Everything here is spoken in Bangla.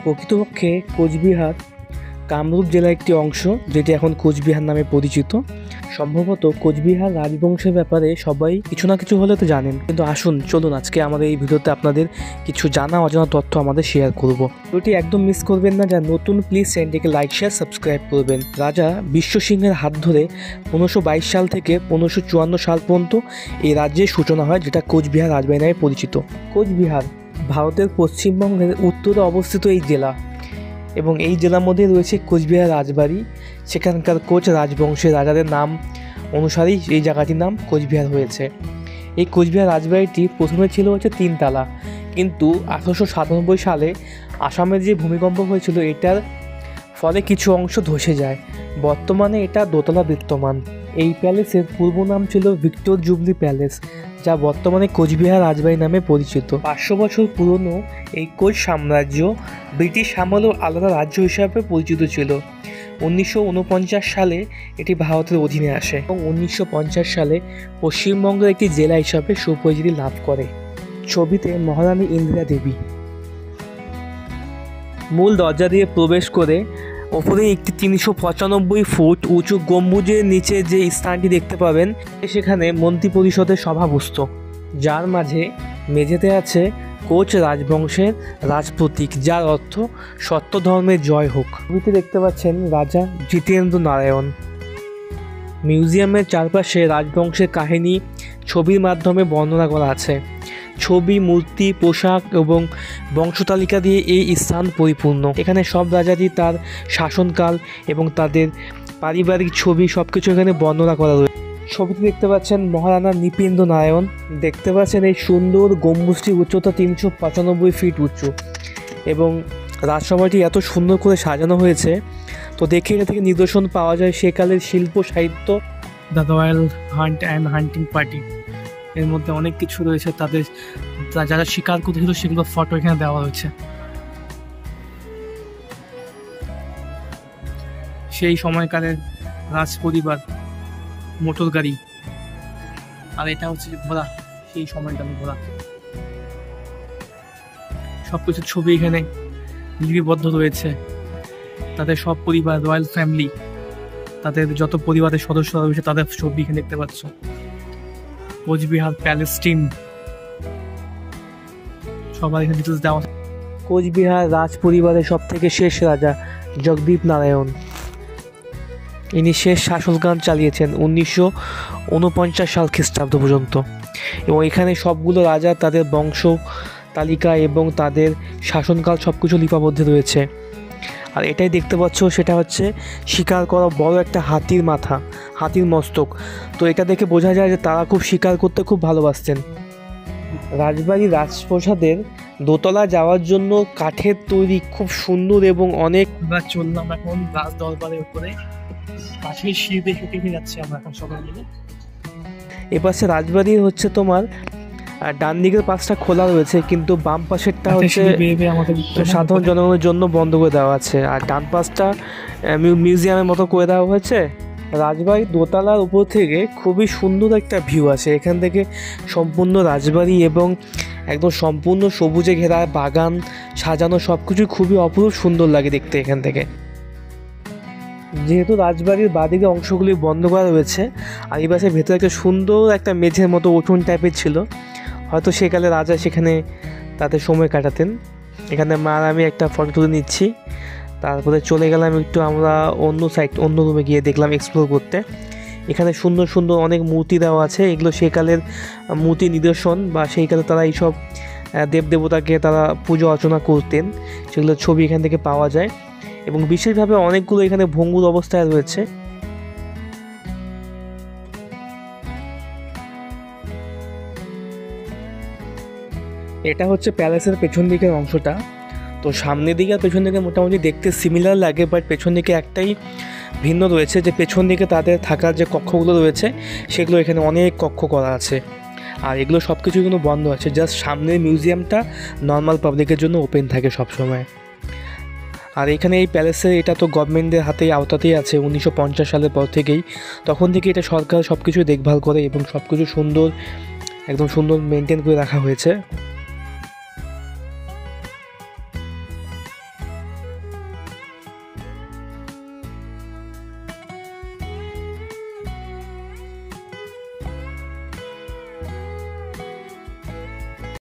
প্রকৃতপক্ষে কোচবিহার কামরূপ জেলার একটি অংশ, যেটি এখন কোচবিহার নামে পরিচিত। সম্ভবত কোচবিহার রাজবংশের ব্যাপারে সবাই কিছু না কিছু হলে তো জানেন, কিন্তু আসুন চলুন আজকে আমাদের এই ভিডিওতে আপনাদের কিছু জানা অজানা তথ্য আমাদের শেয়ার করব। ভিডিওটি একদম মিস করবেন না, যা নতুন প্লিজ চ্যানেলটিকে লাইক শেয়ার সাবস্ক্রাইব করবেন। রাজা বিশ্বসিংহের হাত ধরে 1522 সাল থেকে 1554 সাল পর্যন্ত এই রাজ্যের সূচনা হয়, যেটা কোচবিহার রাজবাড়ি নামে পরিচিত। কোচবিহার ভারতের পশ্চিমবঙ্গের উত্তরে অবস্থিত এই জেলা, এবং এই জেলার মধ্যে রয়েছে কোচবিহার রাজবাড়ি। সেখানকার কোচ রাজবংশের রাজাদের নাম অনুসারেই এই জায়গাটির নাম কোচবিহার হয়েছে। এই কোচবিহার রাজবাড়িটি প্রথমে ছিল হচ্ছে 3 তলা, কিন্তু 1897 সালে আসামের যে ভূমিকম্প হয়েছিল এটার ফলে কিছু অংশ ধসে যায়। বর্তমানে এটা 2 তলা বিদ্যমান। এই প্যালেসের পূর্ব নাম ছিল ভিক্টর জুবলি প্যালেস, যা বর্তমানে কোচবিহার রাজবাড়ি নামে পরিচিত। 500 বছর পুরনো এই কোচ সাম্রাজ্য ব্রিটিশ আমলেও আলাদা রাজ্য হিসাবে পরিচিত ছিল। 1949 সালে এটি ভারতের অধীনে আসে এবং 1950 সালে পশ্চিমবঙ্গের একটি জেলা হিসাবে সুপরিচিতি লাভ করে। ছবিতে মহারানী ইন্দিরা দেবী মূল দরজা দিয়ে প্রবেশ করে ওপরে একটি 395 ফুট উঁচু গম্বুজের নিচে যে স্থানটি দেখতে পাবেন, সেখানে মন্ত্রী পরিষদের সভা বসত, যার মাঝে মেঝেতে আছে কোচ রাজবংশের রাজপ্রতীক, যার অর্থ সত্য ধর্মের জয় হোক। ছবিতে দেখতে পাচ্ছেন রাজা জিতেন্দ্র নারায়ণ। মিউজিয়ামের চারপাশে রাজবংশের কাহিনী ছবির মাধ্যমে বর্ণনা করা আছে। ছবি, মূর্তি, পোশাক এবং বংশতালিকা দিয়ে এই স্থান পরিপূর্ণ। এখানে সব রাজারই তার শাসনকাল এবং তাদের পারিবারিক ছবি সবকিছু এখানে বর্ণনা করা রয়েছে। ছবিতে দেখতে পাচ্ছেন মহারানা নৃপেন্দ্র নারায়ণ। দেখতে পাচ্ছেন এই সুন্দর গম্বুজটির উচ্চতা 395 ফিট উঁচু, এবং রাজসভাটি এত সুন্দর করে সাজানো হয়েছে। তো দেখে এটা থেকে নিদর্শন পাওয়া যায় সেকালের শিল্প সাহিত্য। The royal hunt and hunting party, এর মধ্যে অনেক কিছু রয়েছে। তাদের যারা শিকার করতেছিল সেগুলো ফটো এখানে দেওয়া হয়েছে। সেই সময়কালের রাজ পরিবার, মোটর গাড়ি, আর এটা হচ্ছে ঘোড়া, সেই সময়কালের ঘোড়া। সবকিছু ছবি এখানে লিপিবদ্ধ রয়েছে। তাদের সব পরিবার, রয়্যাল ফ্যামিলি, তাদের যত পরিবারের সদস্যরা রয়েছে তাদের ছবি এখানে দেখতে পাচ্ছ। কোচবিহার প্যালেস টিম সবার এখানে ডিটেলস দেওয়া। কোচবিহার রাজ পরিবারের সব থেকে শেষ রাজা জগদীপ নারায়ণ, ইনি শেষ শাসনকাল চালিয়েছেন 1949 সাল খ্রিস্টাব্দ পর্যন্ত, এবং এখানে সবগুলো রাজা, তাদের বংশ তালিকা এবং তাদের শাসনকাল সব কিছু লিপিবদ্ধ রয়েছে। আর এটাই দেখতে পাচ্ছ, সেটা হচ্ছে শিকার করা বড় একটা হাতির মাথা, হাতির মস্তক। তো এটা দেখে বোঝা যায় যে তারা খুব শিকার করতে খুব ভালোবাসতেন। রাজবাড়ির রাজপ্রাসাদের দোতলা যাওয়ার জন্য কাঠের তৈরি খুব সুন্দর এবং অনেক। আমরা চললাম এখন রাজ দরবারের উপরে, কাঠের সিঁড়ি দিয়ে হেঁটে যাচ্ছি আমরা এখন সবাই মিলে। এপাশে রাজবাড়ির হচ্ছে তোমার ডান দিকের পাশটা খোলা রয়েছে, কিন্তু বাম পাশেরটা হচ্ছে সাধারণ জনগণের জন্য বন্ধ করে দেওয়া আছে, আর ডান পাশটা মিউজিয়ামের মতো করে দেওয়া হয়েছে। রাজবাড়ির দোতলার উপর থেকে খুবই সুন্দর একটা ভিউ আছে। এখান থেকে সম্পূর্ণ রাজবাড়ি এবং একদম সম্পূর্ণ সবুজে ঘেরা বাগান সাজানো, সব কিছুই খুবই অপরূপ সুন্দর লাগে দেখতে এখান থেকে। যেহেতু রাজবাড়ির বাদিকে অংশগুলি বন্ধ করা রয়েছে, আর এই পাশে ভেতরে একটা সুন্দর একটা মেঝের মতো উঠোন টাইপের ছিল, হয়তো সেকালে রাজা সেখানে তাদের সময় কাটাতেন। এখানে মা আর আমি একটা ফটো তুলে নিচ্ছি, তারপরে চলে গেলাম একটু আমরা অন্য রুমে গিয়ে দেখলাম এক্সপ্লোর করতে। এখানে সুন্দর সুন্দর অনেক মূর্তি দেওয়া আছে, এগুলো সেকালের মূর্তি নিদর্শন, বা সেইকালে তারা এইসব দেবদেবতাকে তারা পুজো অর্চনা করতেন, সেগুলো ছবি এখান থেকে পাওয়া যায়, এবং বিশেষভাবে অনেকগুলো এখানে ভঙ্গুর অবস্থায় রয়েছে। এটা হচ্ছে প্যালেসের পেছন দিকের অংশটা। তো সামনের দিকে আর পেছন দিকে মোটামুটি দেখতে সিমিলার লাগে, বাট পেছন দিকে একটাই ভিন্ন রয়েছে, যে পেছন দিকে তাদের থাকার যে কক্ষগুলো রয়েছে সেগুলো এখানে অনেক কক্ষ করা আছে, আর এগুলো সব কিছু কিন্তু বন্ধ আছে। জাস্ট সামনের মিউজিয়ামটা নর্মাল পাবলিকের জন্য ওপেন থাকে সবসময়। আর এখানে এই প্যালেসে এটা তো গভর্নমেন্টের হাতেই আওতাতেই আছে 1950 সালের পর থেকেই, তখন থেকে এটা সরকার সব কিছু দেখভাল করে এবং সব কিছু সুন্দর, একদম সুন্দর মেনটেন করে রাখা হয়েছে।